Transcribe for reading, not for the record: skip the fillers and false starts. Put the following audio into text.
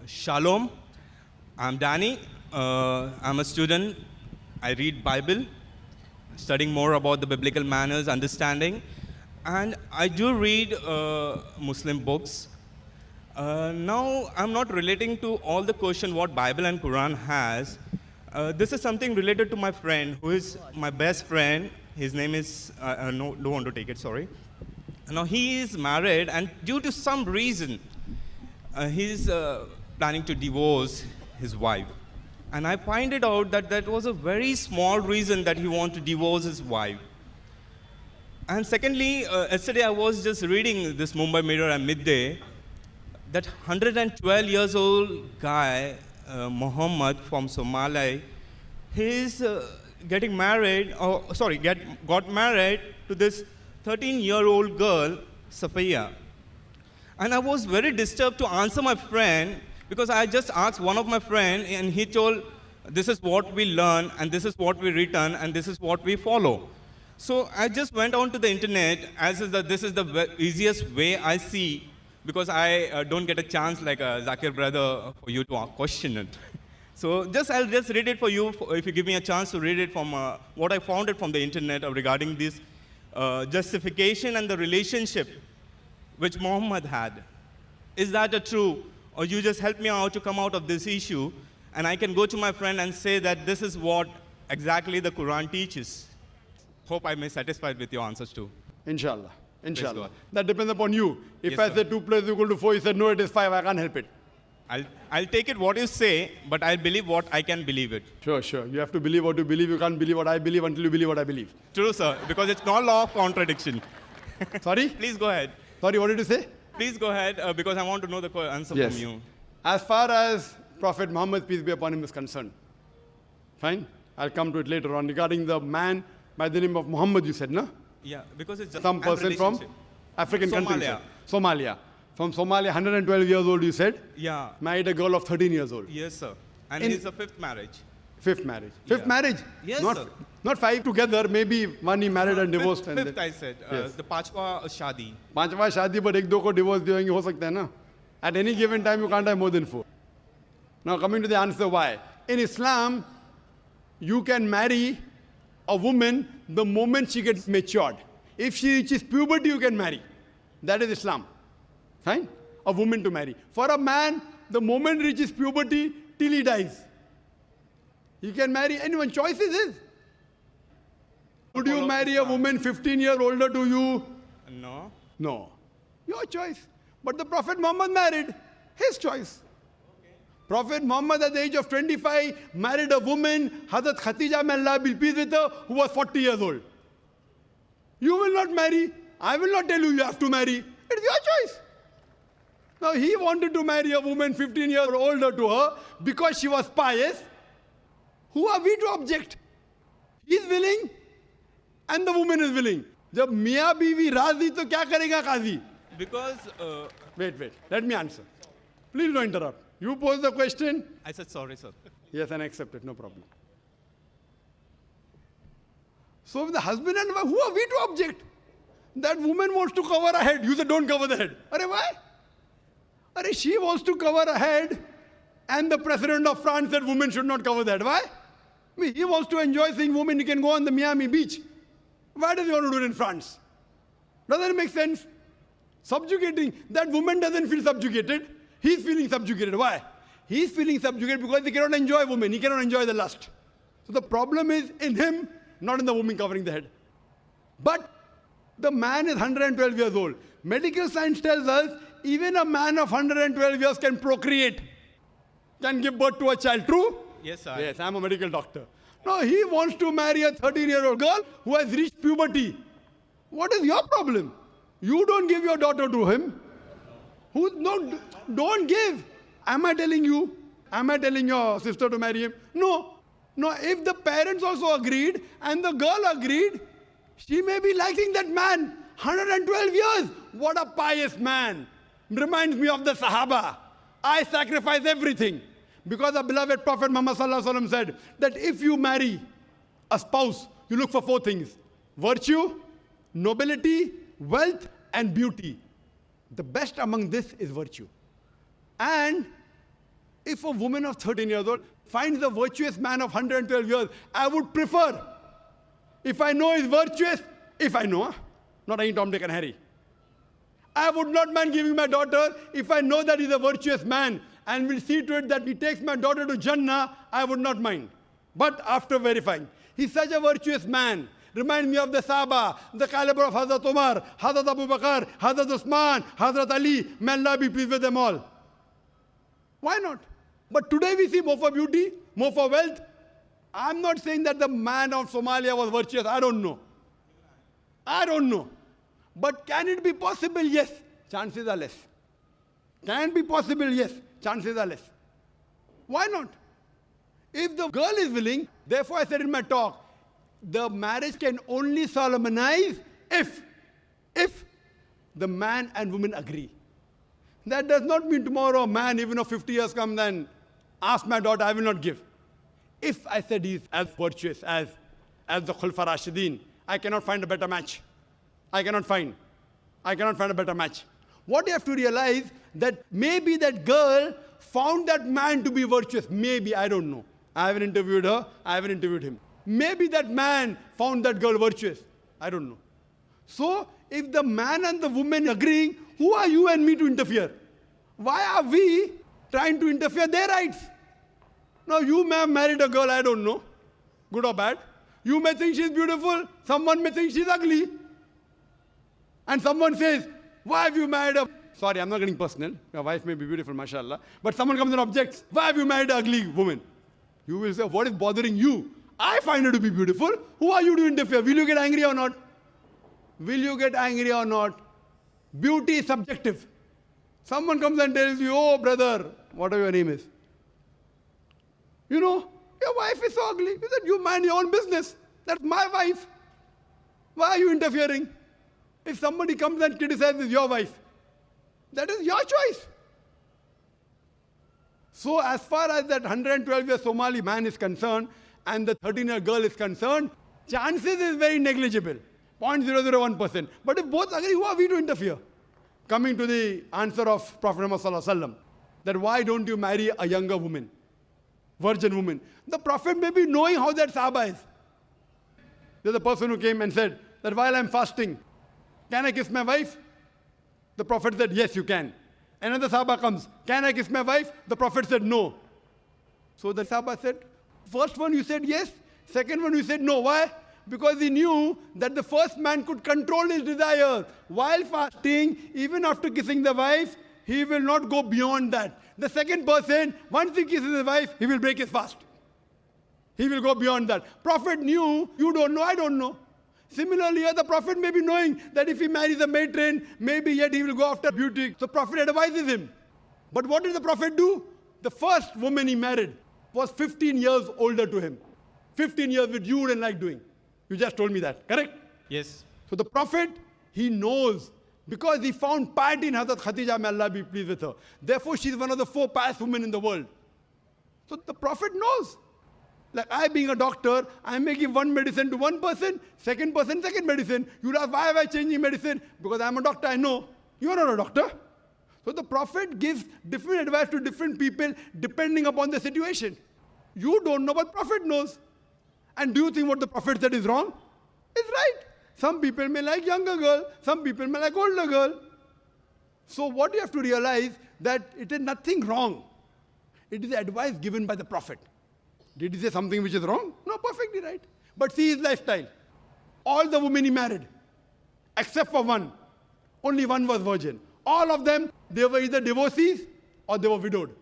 Shalom. I'm Danny. I'm a student. I read Bible, studying more about the biblical manners, understanding, and I do read Muslim books. Now, I'm not relating to all the question what Bible and Quran has. This is something related to my friend, who is my best friend. His name is, no, don't want to take it, sorry. Now, he is married, and due to some reason, he's planning to divorce his wife. And I find it out that that was a very small reason that he wanted to divorce his wife. And secondly, yesterday I was just reading this Mumbai Mirror at midday, that 112 years old guy, Muhammad from Somalia, he's getting married, got married to this 13-year-old girl, Safiya. And I was very disturbed to answer my friend, because I just asked one of my friends, and he told, this is what we learn, and this is what we return, and this is what we follow. So I just went on to the internet, as is that this is the easiest way I see, because I don't get a chance like a Zakir brother for you to question it. So I'll just read it for you, if you give me a chance to read it from what I found it from the internet regarding this justification and the relationship which Muhammad had. Is that a true? Or you just help me out to come out of this issue, and I can go to my friend and say that this is what exactly the Quran teaches. Hope I may satisfied with your answers too. Inshallah. Inshallah. That depends upon you. If I say 2 + 2 = 4, you said no, it is 5, I can't help it. I'll take it what you say, but I'll believe what I can believe it. Sure. You have to believe what you believe. You can't believe what I believe until you believe what I believe. True, sir, because it's not law of contradiction. Sorry? Please go ahead. Sorry, what did you say? Please go ahead, because I want to know the answer from you. As far as Prophet Muhammad, peace be upon him, is concerned. Fine? I'll come to it later on. Regarding the man by the name of Muhammad, you said, no? Yeah, because it's just some person from African country. Somalia. From Somalia, 112 years old, you said? Yeah. Married a girl of 13 years old. Yes, sir. And it's a fifth marriage. Fifth marriage. Fifth marriage? Yes, not, sir. Not 5 together, maybe one he married and divorced. Fifth, I said. Yes. The Panchwa Shadi. Panchwa Shadi, but 1-2 ko divorce diyo ho sakta hai na? At any given time, you can't have more than 4. Now, coming to the answer why. In Islam, you can marry a woman the moment she gets matured. If she reaches puberty, you can marry. That is Islam. Fine? A woman to marry. For a man, the moment he reaches puberty till he dies, he can marry anyone. Choice is his. Would you marry a woman 15 years older to you? No. No. Your choice. But the Prophet Muhammad married. His choice. Okay. Prophet Muhammad at the age of 25 married a woman, Hazrat Khatija, may Allah be pleased with her, who was 40 years old. You will not marry. I will not tell you you have to marry. It's your choice. Now he wanted to marry a woman 15 years older to her because she was pious. Who are we to object? He is willing and the woman is willing. Jab Miyan Biwi Razi, to kya karega Qazi? Because... Wait. Let me answer. Please don't interrupt. You pose the question. I said sorry, sir. Yes, and I accept it. No problem. So with the husband and wife, who are we to object? That woman wants to cover her head. You said don't cover the head. Arey, why? Arey, she wants to cover her head, and the president of France said women should not cover that. Why? I mean, he wants to enjoy seeing women. He can go on the Miami beach. Why does he want to do it in France? Doesn't it make sense? Subjugating. That woman doesn't feel subjugated. He's feeling subjugated. Why? He's feeling subjugated because he cannot enjoy women. He cannot enjoy the lust. So the problem is in him, not in the woman covering the head. But the man is 112 years old. Medical science tells us even a man of 112 years can procreate, can give birth to a child. True? Yes, sir. Yes, I'm a medical doctor. No, he wants to marry a 13-year-old girl who has reached puberty. What is your problem? You don't give your daughter to him. No, don't give. Am I telling you? Am I telling your sister to marry him? No. If the parents also agreed and the girl agreed, she may be liking that man. 112 years. What a pious man. Reminds me of the Sahaba. I sacrifice everything. Because the beloved Prophet Muhammad said that if you marry a spouse, you look for 4 things. Virtue, nobility, wealth, and beauty. The best among this is virtue. And If a woman of 13 years old finds a virtuous man of 112 years, I would prefer, if I know he's virtuous, if I know, not any Tom, Dick and Harry. I would not mind giving my daughter if I know that he's a virtuous man and will see to it that he takes my daughter to Jannah, I would not mind. But after verifying, he's such a virtuous man. Remind me of the Sahaba, the caliber of Hazrat Umar, Hazrat Abu Bakr, Hazrat Osman, Hazrat Ali. May Allah be pleased with them all. Why not? But today we see more for beauty, more for wealth. I'm not saying that the man of Somalia was virtuous. I don't know. I don't know. But can it be possible? Yes. Chances are less. Can it be possible? Yes. Chances are less. Why not? If the girl is willing, therefore I said in my talk, the marriage can only solemnize if the man and woman agree. That does not mean tomorrow a man, even of 50 years, comes and asks my daughter, I will not give. If I said he's as virtuous as the Khulfa Rashidin, I cannot find a better match. I cannot find a better match. What you have to realize that maybe that girl found that man to be virtuous. Maybe, I don't know. I haven't interviewed her. I haven't interviewed him. Maybe that man found that girl virtuous. I don't know. So, if the man and the woman agreeing, who are you and me to interfere? Why are we trying to interfere their rights? Now, you may have married a girl, I don't know, good or bad. You may think she's beautiful. Someone may think she's ugly. And someone says, why have you married a... Sorry, I'm not getting personal. Your wife may be beautiful, mashallah. But someone comes and objects, why have you married an ugly woman? You will say, what is bothering you? I find her to be beautiful. Who are you to interfere? Will you get angry or not? Will you get angry or not? Beauty is subjective. Someone comes and tells you, oh, brother, whatever your name is. You know, your wife is so ugly. You said, you mind your own business. That's my wife. Why are you interfering? If somebody comes and criticizes your wife, that is your choice. So as far as that 112-year Somali man is concerned and the 13-year girl is concerned, chances is very negligible, 0.001%. But if both agree, who are we to interfere? Coming to the answer of Prophet Muhammad Sallallahu Alaihi Wasallam, that why don't you marry a younger woman, virgin woman? The Prophet may be knowing how that Sahaba is. There's a person who came and said that while I'm fasting, can I kiss my wife? The Prophet said, yes, you can. Another Sahaba comes, can I kiss my wife? The Prophet said, no. So the Sahaba said, first one you said yes, second one you said no. Why? Because he knew that the first man could control his desire. While fasting, even after kissing the wife, he will not go beyond that. The second person, once he kisses his wife, he will break his fast. He will go beyond that. Prophet knew, you don't know, I don't know. Similarly, the Prophet may be knowing that if he marries a matron, maybe yet he will go after beauty. So Prophet advises him. But what did the Prophet do? The first woman he married was 15 years older to him. 15 years which you wouldn't like doing. You just told me that, correct? Yes. So the Prophet, he knows because he found piety in Hazrat Khadija, may Allah be pleased with her. Therefore, she's one of the 4 pious women in the world. So the Prophet knows. Like I being a doctor, I may give one medicine to one person, second person, second medicine. You'd ask, why am I changing medicine? Because I'm a doctor, I know. You're not a doctor. So the Prophet gives different advice to different people depending upon the situation. You don't know, but Prophet knows. And do you think what the Prophet said is wrong? It's right. Some people may like younger girl, some people may like older girl. So what you have to realize that it is nothing wrong. It is advice given by the Prophet. Did he say something which is wrong? No, perfectly right. But see his lifestyle. All the women he married, except for one. Only one was virgin. All of them, they were either divorcees or they were widowed.